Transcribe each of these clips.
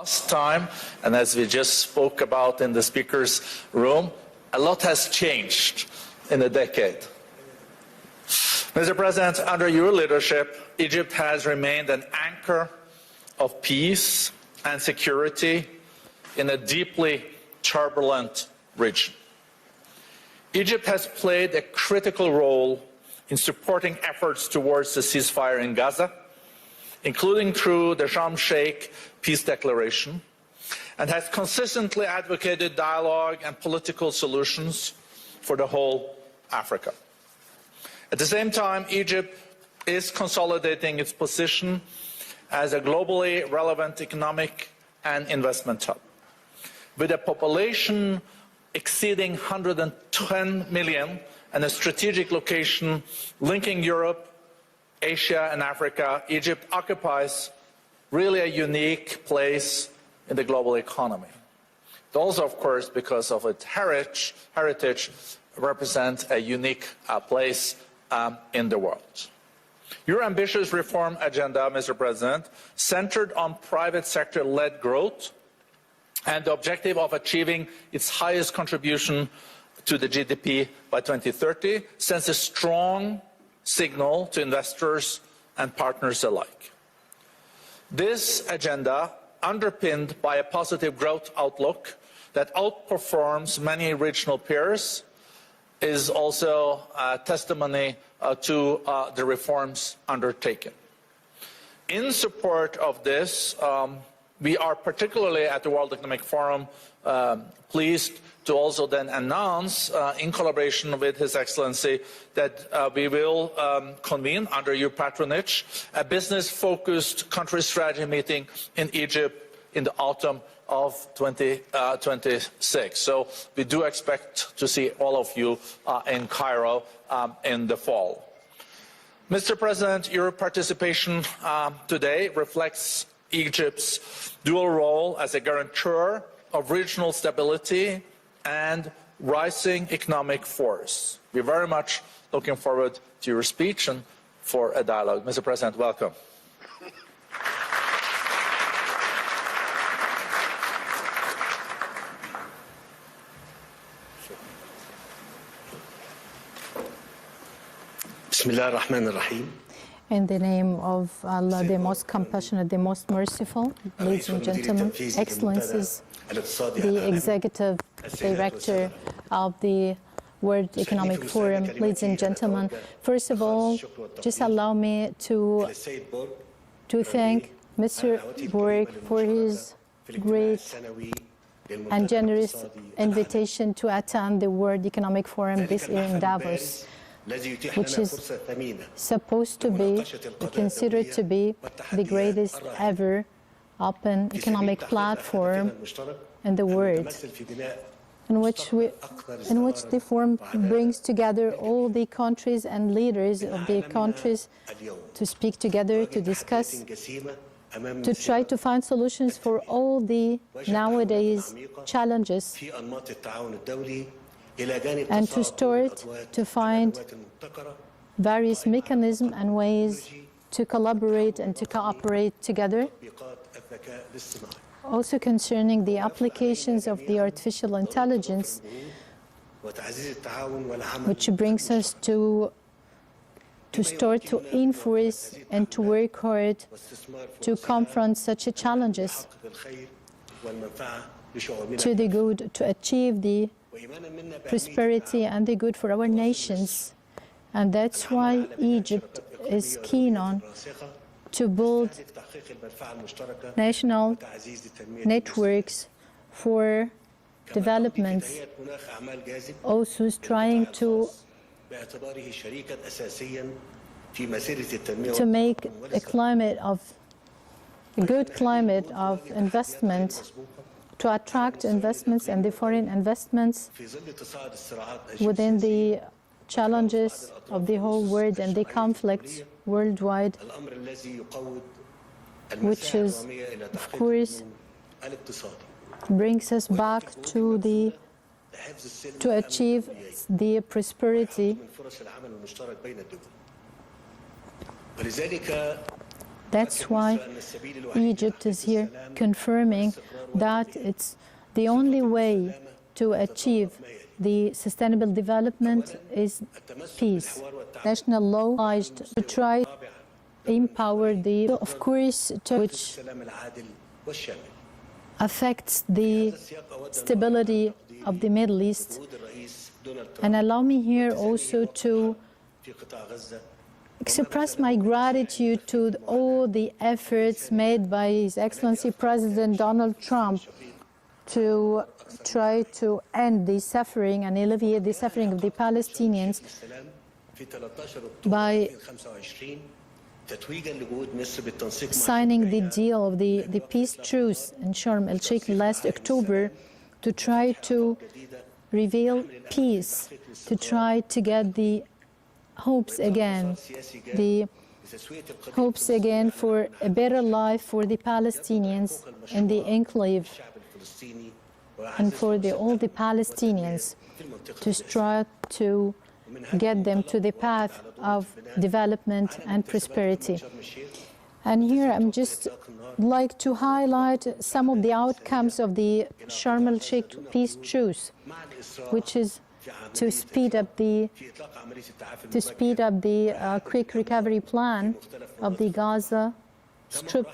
last time, and as we just spoke about in the speakers' room, a lot has changed in a decade. Mr. President, under your leadership, Egypt has remained an anchor of peace and security in a deeply turbulent region. Egypt has played a critical role in supporting efforts towards the ceasefire in Gaza, including through the Sharm el-Sheikh peace declaration, and has consistently advocated dialogue and political solutions for the whole Africa. At the same time, Egypt is consolidating its position as a globally relevant economic and investment hub. With a population exceeding 110 million and a strategic location linking Europe, Asia and Africa, Egypt occupies really a unique place in the global economy. It also, of course, because of its heritage represents a unique place in the world. Your ambitious reform agenda, Mr. President, centered on private sector-led growth and the objective of achieving its highest contribution to the GDP by 2030, sends a strong signal to investors and partners alike. This agenda, underpinned by a positive growth outlook that outperforms many regional peers, is also a testimony to the reforms undertaken. In support of this, we are particularly at the World Economic Forum pleased to also then announce, in collaboration with His Excellency, that we will convene under your patronage a business-focused country strategy meeting in Egypt in the autumn of 2026. So we do expect to see all of you in Cairo in the fall. Mr. President, your participation today reflects Egypt's dual role as a guarantor of regional stability and rising economic force. We're very much looking forward to your speech and for a dialogue. Mr. President, welcome. In the name of Allah, the most compassionate, the most merciful, ladies and gentlemen, Excellencies, the Executive Director of the World Economic Forum, ladies and gentlemen, first of all, just allow me to thank Mr. Borg for his great and generous invitation to attend the World Economic Forum this year in Davos, which is supposed to be considered to be the greatest ever open economic platform in the world, in which the forum brings together all the countries and leaders of the countries to speak together, to discuss, to try to find solutions for all the nowadays challenges, and to start to find various mechanisms and ways to collaborate and to cooperate together. Also concerning the applications of the artificial intelligence, which brings us to start to enforce and to work hard to confront such challenges to the good, to achieve the prosperity and the good for our nations. And that's why Egypt is keen on to build national networks for development, also trying to make a good climate of investment, to attract investments and the foreign investments within the challenges of the whole world and the conflicts worldwide, which is, of course, brings us back to achieve the prosperity. That's why Egypt is here confirming that it's the only way to achieve the sustainable development is peace. National law obliged to try to empower the, of course, which affects the stability of the Middle East. And allow me here also to express my gratitude to all the efforts made by His Excellency President Donald Trump to try to end the suffering and alleviate the suffering of the Palestinians by signing the deal of the peace truce in Sharm el-Sheikh last October to try to reveal peace, to try to get the hopes again for a better life for the Palestinians in the enclave and for all the Palestinians, to try to get them to the path of development and prosperity. And here I'm just like to highlight some of the outcomes of the Sharm el-Sheikh peace truce, which is to speed up the quick recovery plan of the Gaza Strip.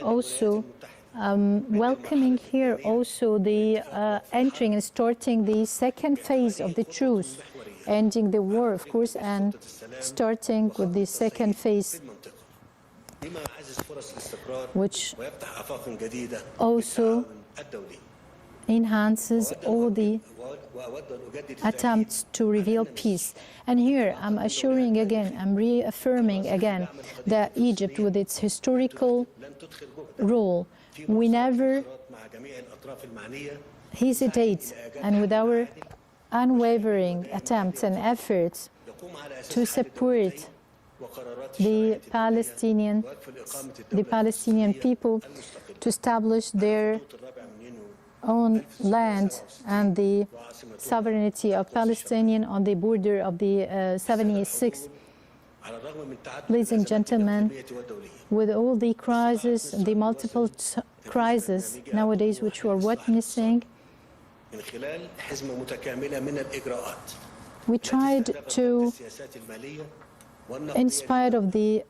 Also, welcoming here also the entering and starting the second phase of the truce, ending the war, of course, and starting with the second phase, which also enhances all the attempts to reveal peace. And here I'm assuring again, I'm reaffirming again that Egypt, with its historical role, we never hesitate, and with our unwavering attempts and efforts to support the Palestinian people to establish their own land and the sovereignty of Palestinian on the border of the 76. Ladies and gentlemen, with all the crises, the multiple crises nowadays which we are witnessing, we tried to, in spite of the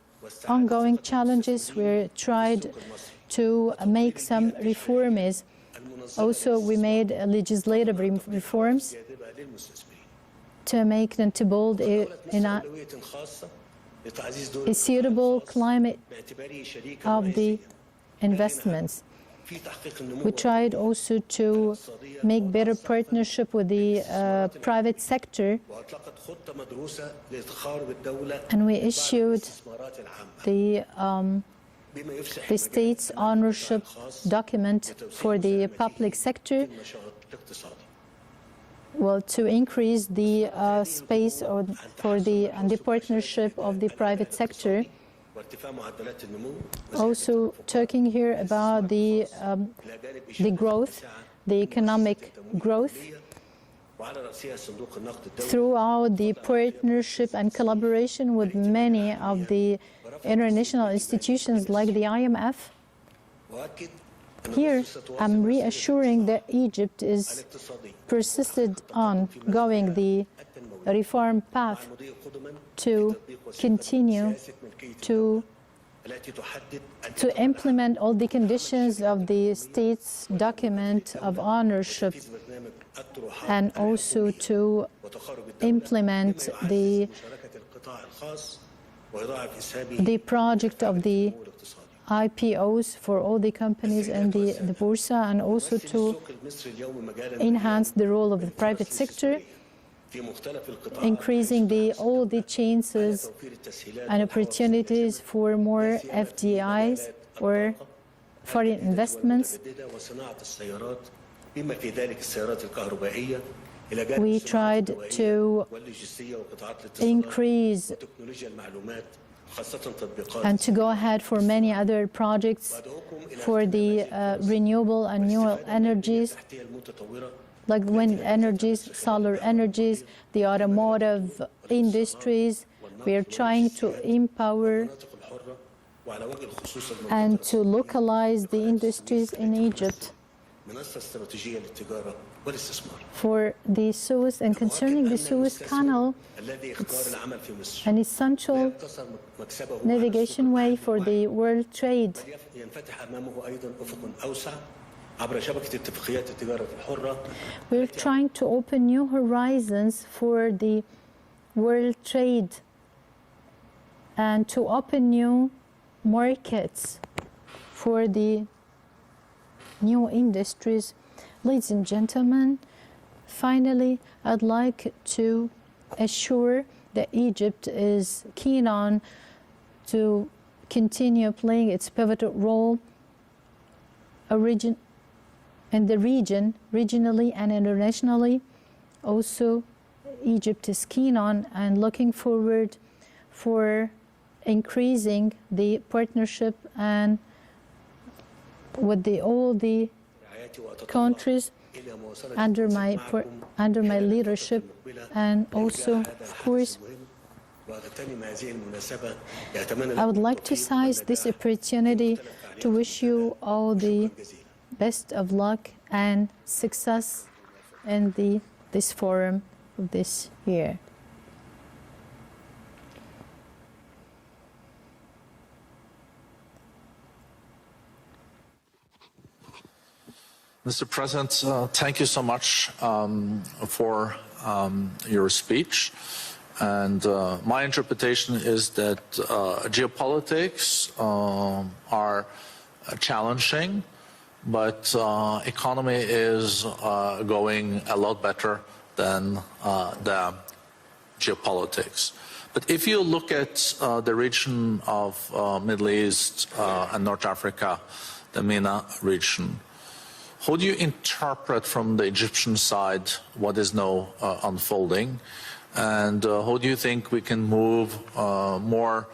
ongoing challenges, we tried to make some reforms. Also, we made legislative reforms to make and to build a suitable climate of the investments. We tried also to make better partnership with the private sector, and we issued the state's ownership document for the public sector, well, to increase the space for the partnership of the private sector. Also talking here about the growth, the economic growth, throughout the partnership and collaboration with many of the international institutions like the IMF. Here, I'm reassuring that Egypt is persisted on going the reform path to continue to implement all the conditions of the state's document of ownership, and also to implement the project of the IPOs for all the companies in the Bursa, and also to enhance the role of the private sector, increasing all the chances and opportunities for more FDIs or foreign investments. We tried to increase and to go ahead for many other projects for the renewable and new energies, like wind energies, solar energies, the automotive industries. We are trying to empower and to localize the industries in Egypt. For the Suez, and concerning the Suez Canal, it's an essential navigation way for the world trade. We're trying to open new horizons for the world trade and to open new markets for the new industries. Ladies and gentlemen, finally, I'd like to assure that Egypt is keen on to continue playing its pivotal role in the region, regionally and internationally. Also, Egypt is keen on and looking forward for increasing the partnership and with all the countries under my leadership, and also, of course, I would like to seize this opportunity to wish you all the best of luck and success in this forum of this year. Mr. President, thank you so much for your speech. And my interpretation is that geopolitics are challenging, but economy is going a lot better than the geopolitics. But if you look at the region of Middle East and North Africa, the MENA region, how do you interpret from the Egyptian side what is now unfolding? And how do you think we can move more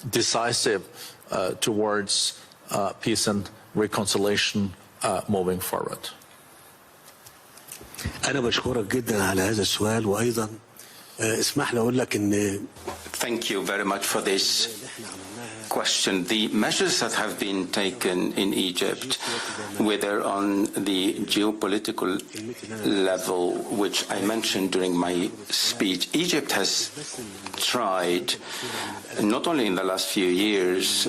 decisive towards peace and reconciliation moving forward? أنا بشكرك جدا على هذا السؤال وأيضا اسمح لي أقول لك إن Thank you very much for this question. The measures that have been taken in Egypt, whether on the geopolitical level, which I mentioned during my speech, Egypt has tried, not only in the last few years,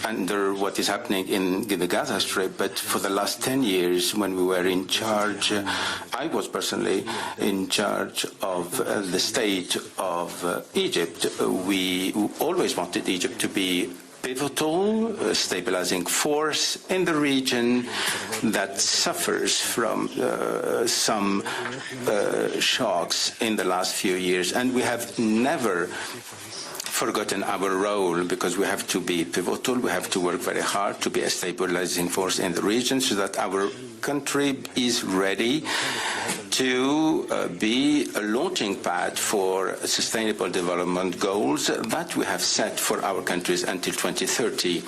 under what is happening in the Gaza Strip, but for the last 10 years when we were in charge, I was personally in charge of the state of Egypt. We always wanted Egypt to be pivotal, stabilizing force in the region that suffers from some shocks in the last few years. And we have never forgotten our role, because we have to be pivotal, we have to work very hard to be a stabilizing force in the region so that our country is ready to be a launching pad for sustainable development goals that we have set for our countries until 2030.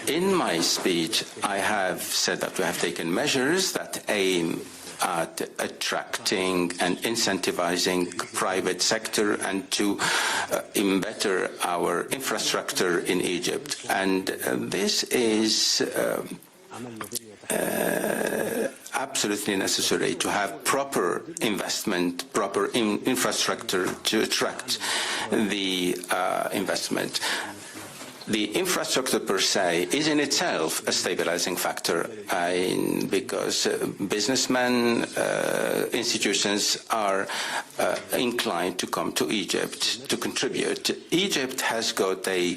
In my speech, I have said that we have taken measures that aim at attracting and incentivizing private sector and to better our infrastructure in Egypt. And this is absolutely necessary to have proper investment, proper infrastructure to attract the investment. The infrastructure per se is in itself a stabilizing factor because businessmen, institutions are inclined to come to Egypt to contribute. Egypt has got a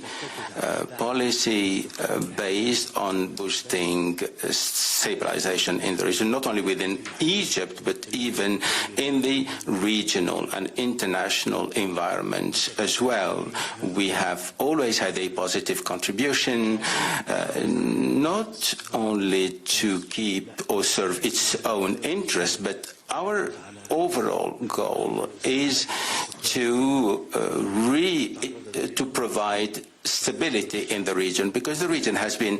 policy based on boosting stabilization in the region, not only within Egypt, but even in the regional and international environment as well. We have always had a positive contribution, not only to keep or serve its own interests, but our overall goal is to provide stability in the region, because the region has been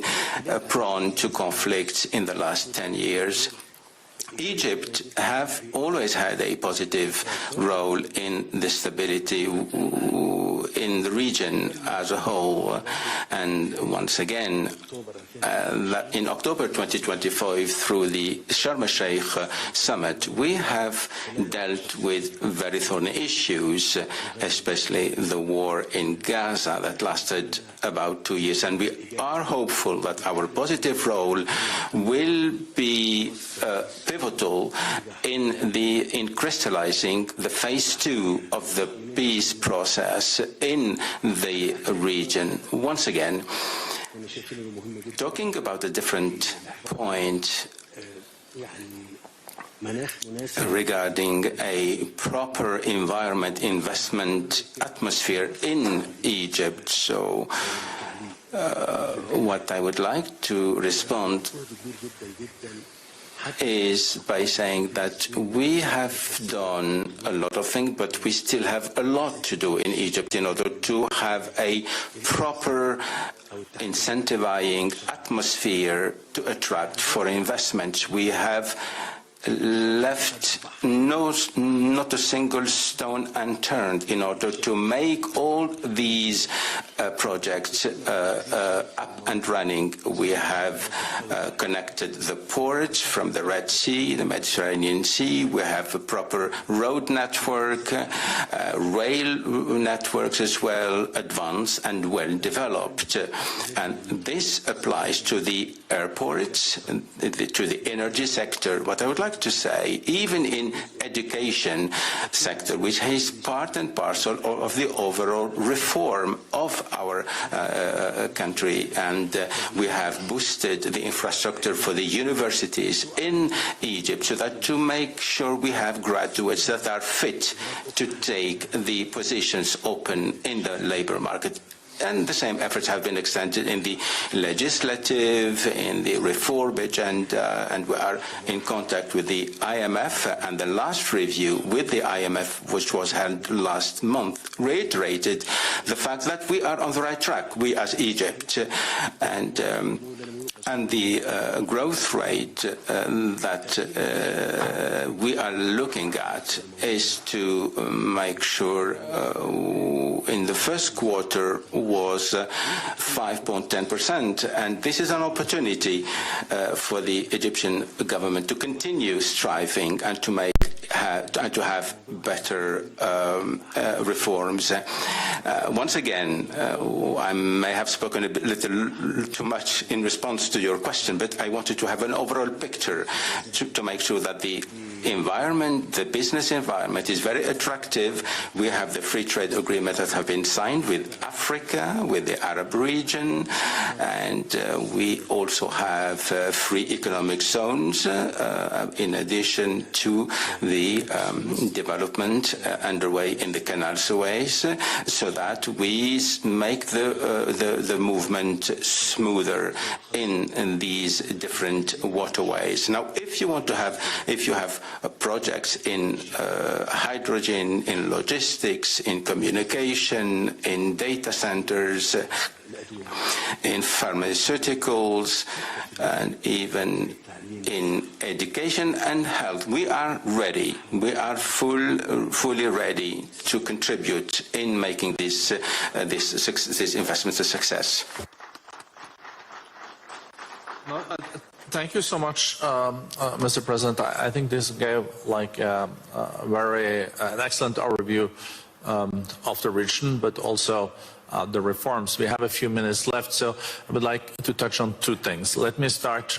prone to conflicts in the last 10 years. Egypt have always had a positive role in the stability in the region as a whole. And once again, in October 2025, through the Sharm el-Sheikh summit, we have dealt with very thorny issues, especially the war in Gaza that lasted about 2 years. And we are hopeful that our positive role will be pivotal in crystallizing the phase 2 of the peace process in the region. Once again, talking about a different point regarding a proper environment investment atmosphere in Egypt. So what I would like to respond is by saying that we have done a lot of things, but we still have a lot to do in Egypt in order to have a proper incentivizing atmosphere to attract foreign investment. We have left not a single stone unturned in order to make all these projects up and running. We have connected the ports from the Red Sea, the Mediterranean Sea. We have a proper road network, rail networks as well, advanced and well developed. And this applies to the airports, to the energy sector. What I would like to say, even in education sector, which is part and parcel of the overall reform of our country, and we have boosted the infrastructure for the universities in Egypt so that to make sure we have graduates that are fit to take the positions open in the labor market. And the same efforts have been extended in the legislative, in the reform agenda, and we are in contact with the IMF. And the last review with the IMF, which was held last month, reiterated the fact that we are on the right track, we as Egypt. And the growth rate that we are looking at is to make sure in the first quarter was 5.10%, and this is an opportunity for the Egyptian government to continue striving and to make and to have better reforms. Once again, I may have spoken a little too much in response to your question, but I wanted to have an overall picture to make sure that the environment, the business environment, is very attractive. We have the free trade agreement that have been signed with Africa, with the Arab region, and we also have free economic zones in addition to the development underway in the Canal Suez, so that we make the movement smoother in these different waterways. Now, if you have projects in hydrogen, in logistics, in communication, in data centers, in pharmaceuticals, and even in education and health, we are ready. We are fully ready to contribute in making these investments a success. Thank you so much, Mr. President. I think this gave an excellent overview of the region, but also the reforms. We have a few minutes left, so I would like to touch on two things. Let me start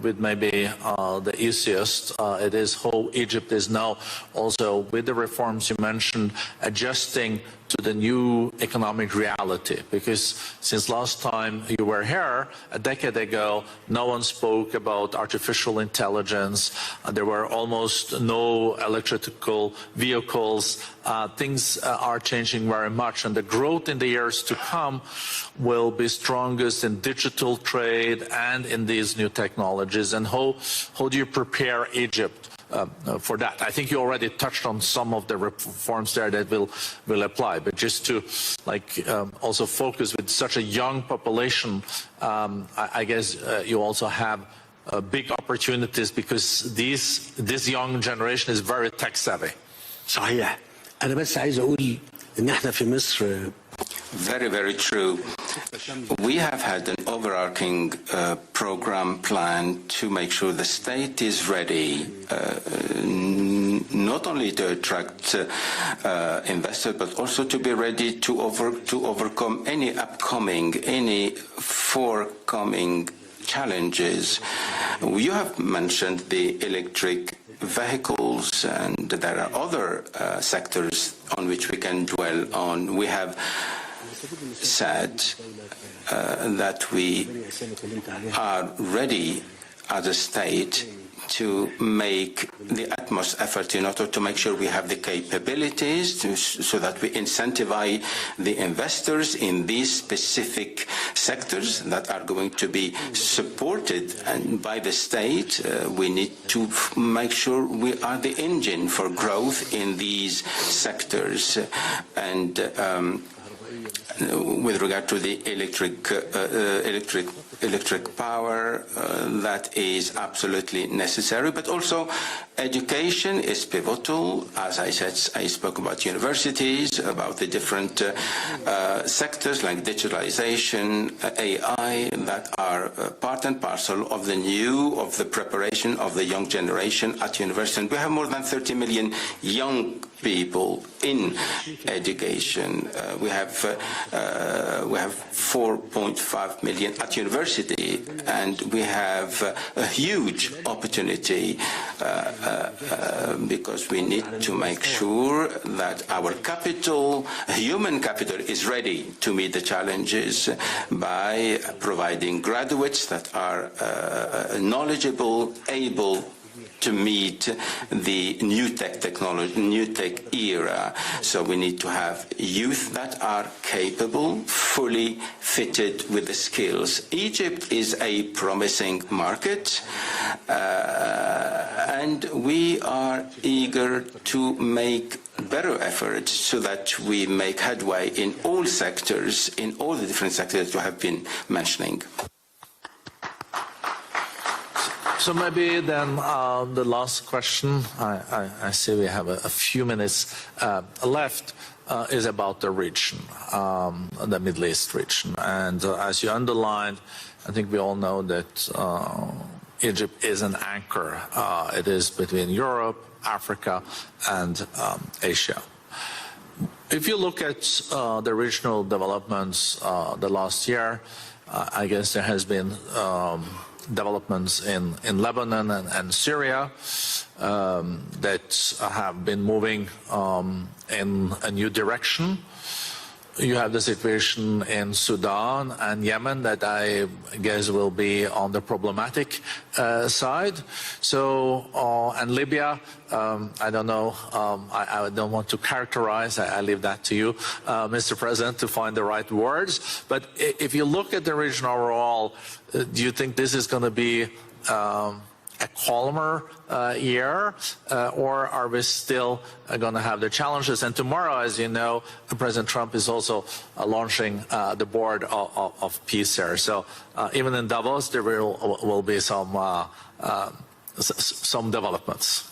with maybe the easiest. It is how Egypt is now also, with the reforms you mentioned, adjusting to the new economic reality, because since last time you were here, a decade ago, no one spoke about artificial intelligence. There were almost no electrical vehicles. Things are changing very much, and the growth in the years to come will be strongest in digital trade and in these new technologies. And how do you prepare Egypt for that? I think you already touched on some of the reforms there that will apply, but just to also focus with such a young population, I guess you also have big opportunities because this young generation is very tech savvy. صحيح. أنا بس عايز أقول إن إحنا في مصر. Very, very true. We have had an overarching program plan to make sure the state is ready, not only to attract investors, but also to be ready to overcome any forthcoming challenges. You have mentioned the electric vehicles, and there are other sectors on which we can dwell on. We have said that we are ready as a state to make the utmost effort in order to make sure we have the capabilities so that we incentivize the investors in these specific sectors that are going to be supported by the state. We need to make sure we are the engine for growth in these sectors. And with regard to the electric power, that is absolutely necessary, but also education is pivotal. As I said, I spoke about universities, about the different sectors like digitalization, AI, that are part and parcel of the preparation of the young generation at university. And we have more than 30 million young people in education. We have 4.5 million at university, and we have a huge opportunity because we need to make sure that our capital, human capital, is ready to meet the challenges by providing graduates that are knowledgeable, able to meet the new technology, new tech era. So we need to have youth that are capable, fully fitted with the skills. Egypt is a promising market, and we are eager to make better efforts so that we make headway in all sectors, in all the different sectors that you have been mentioning. So maybe then the last question, I see we have a few minutes left, is about the region, the Middle East region. And as you underlined, I think we all know that Egypt is an anchor. It is between Europe, Africa, and Asia. If you look at the regional developments the last year, I guess there has been developments in Lebanon and Syria that have been moving in a new direction. You have the situation in Sudan and Yemen that I guess will be on the problematic side. So, and Libya, I don't know, I don't want to characterize, I leave that to you, Mr. President, to find the right words. But if you look at the region overall, do you think this is going to be a calmer year, or are we still going to have the challenges? And tomorrow, as you know, President Trump is also launching the board of peace here. So even in Davos, there will be some developments.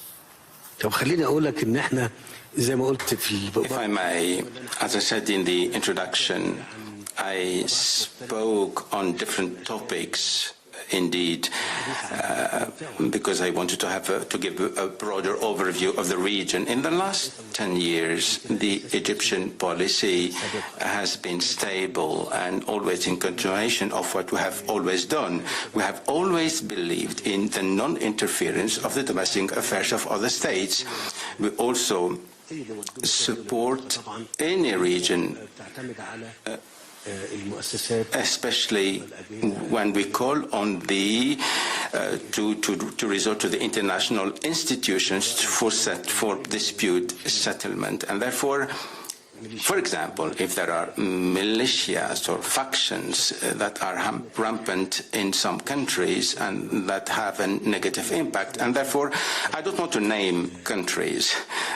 طب خليني أقول لك إن إحنا زي ما قلت في. If I may, as I said in the introduction, I spoke on different topics. Indeed, because I wanted to give a broader overview of the region. In the last 10 years, the Egyptian policy has been stable and always in continuation of what we have always done. We have always believed in the non-interference of the domestic affairs of other states. We also support any region, especially when we call on the to resort to the international institutions for dispute settlement, and therefore For example, if there are militias or factions that are rampant in some countries and that have a negative impact, and therefore I don't want to name countries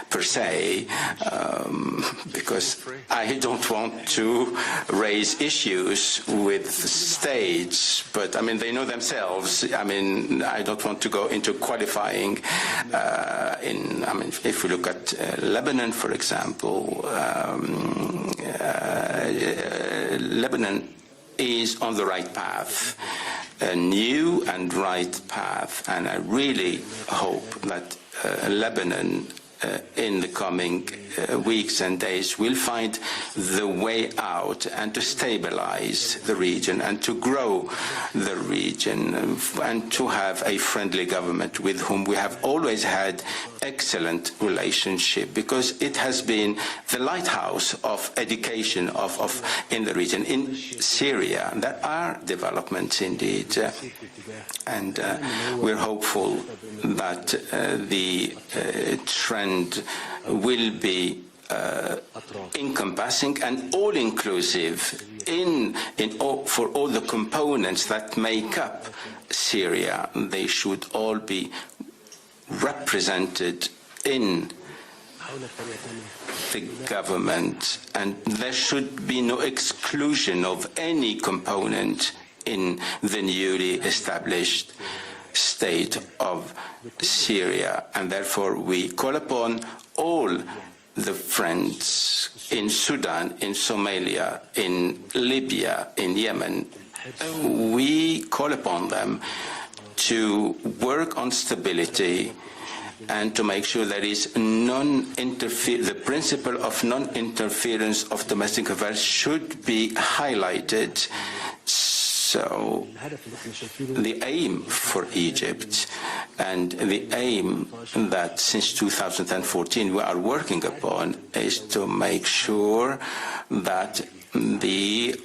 per se, because I don't want to raise issues with states, but I mean they know themselves. I mean I don't want to go into qualifying. If we look at Lebanon, for example. Lebanon is on the right path, a new and right path, and I really hope that Lebanon in the coming weeks and days will find the way out and to stabilize the region and to grow the region and to have a friendly government with whom we have always had excellent relationship, because it has been the lighthouse of education in the region. In Syria, there are developments indeed, and we're hopeful that the trend will be encompassing and all-inclusive for all the components that make up Syria. They should all be represented in the government, and there should be no exclusion of any component in the newly established state of Syria. And therefore we call upon all the friends in Sudan, in Somalia, in Libya, in Yemen. We call upon them to work on stability and to make sure there is the principle of non-interference of domestic affairs should be highlighted. So the aim for Egypt and the aim that since 2014 we are working upon is to make sure that the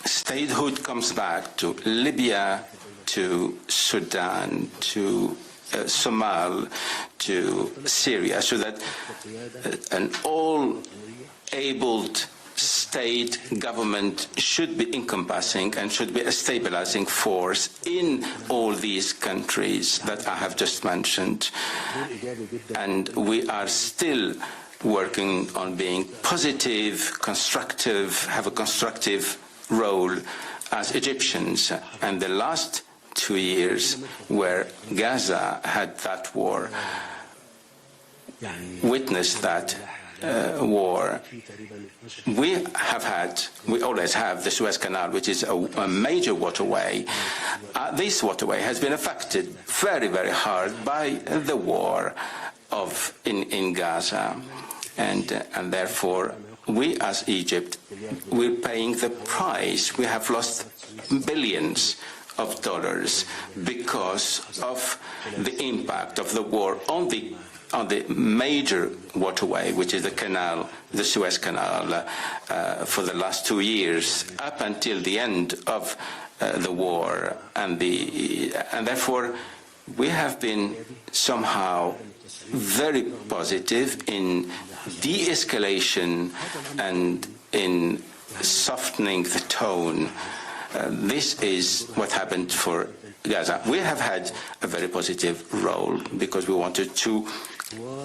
statehood comes back to Libya, to Sudan, to Somalia, to Syria, so that an all-abled state government should be encompassing and should be a stabilizing force in all these countries that I have just mentioned. And we are still working on being positive, constructive, have a constructive role as Egyptians. And the last 2 years where Gaza had that war, witnessed that war, we always have the Suez Canal, which is a major waterway. This waterway has been affected very, very hard by the war in Gaza, and therefore we as Egypt, we're paying the price. We have lost billions of dollars because of the impact of the war on the major waterway, which is the canal, the Suez Canal, for the last 2 years, up until the end of the war, and therefore we have been somehow very positive in de-escalation and in softening the tone. This is what happened for Gaza. We have had a very positive role because we wanted to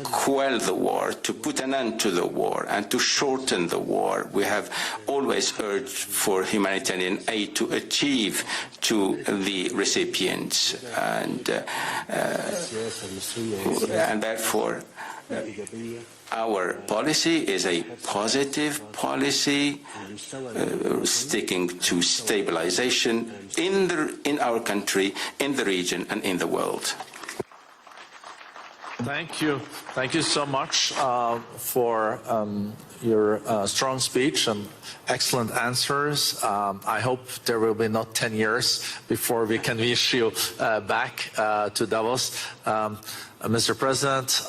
quell the war, to put an end to the war, and to shorten the war. We have always urged for humanitarian aid to achieve to the recipients, and therefore our policy is a positive policy, sticking to stabilization in our country, in the region, and in the world. Thank you. Thank you so much for your strong speech and excellent answers. I hope there will be not 10 years before we can wish you back to Davos. Mr. President,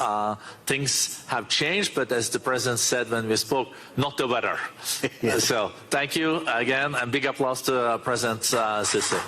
things have changed, but as the President said when we spoke, not the weather. Yes. So thank you again, and big applause to President Sisi.